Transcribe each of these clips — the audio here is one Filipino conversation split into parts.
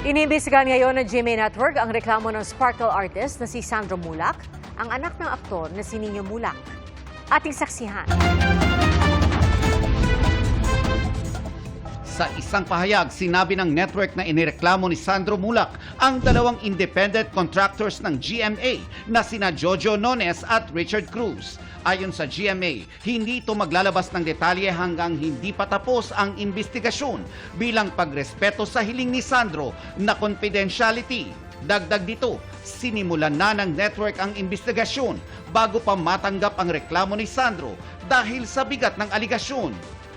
Iniimbestigahan ngayon ng GMA Network ang reklamo ng sparkle artist na si Sandro Mulak, ang anak ng aktor na si Nino Mulak. Ating saksihan. Sa isang pahayag, sinabi ng network na inireklamo ni Sandro Mulak ang dalawang independent contractors ng GMA na sina Jojo Nones at Richard Cruz. Ayon sa GMA, hindi ito maglalabas ng detalye hanggang hindi pa tapos ang investigasyon bilang pagrespeto sa hiling ni Sandro na confidentiality. Dagdag dito, sinimulan na ng network ang investigasyon bago pa matanggap ang reklamo ni Sandro dahil sa bigat ng aligasyon.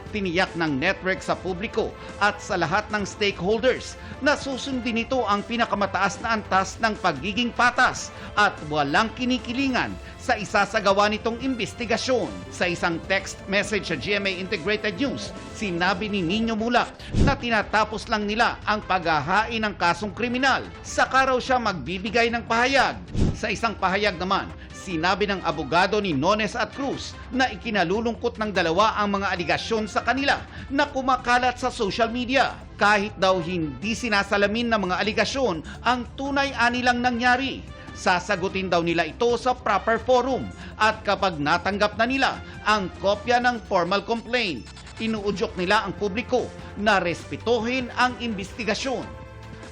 Tiniyak ng network sa publiko at sa lahat ng stakeholders na susundin nito ang pinakamataas na antas ng pagiging patas at walang kinikilingan sa isasagawa nitong investigasyon. Sa isang text message sa GMA Integrated News, sinabi ni Nino Mulak na tinatapos lang nila ang paghahain ng kasong kriminal. Saka raw siya magbibigay ng pahayag. Sa isang pahayag naman, sinabi ng abogado ni Nones at Cruz na ikinalulungkot ng dalawa ang mga aligasyon sa kanila na kumakalat sa social media. Kahit daw hindi sinasalamin ng mga aligasyon, ang tunay ani lang nangyari. Sasagutin daw nila ito sa proper forum at kapag natanggap na nila ang kopya ng formal complaint, inuudyok nila ang publiko na respetuhin ang investigasyon.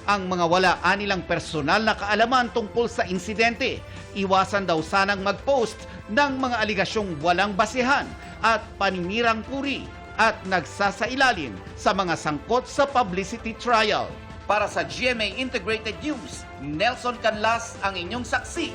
Ang mga wala nilang personal na kaalaman tungkol sa insidente, iwasan daw sanang mag-post ng mga aligasyong walang basehan at paninirang puri at nagsasailalim sa mga sangkot sa publicity trial. Para sa GMA Integrated News, Nelson Canlas ang inyong saksi.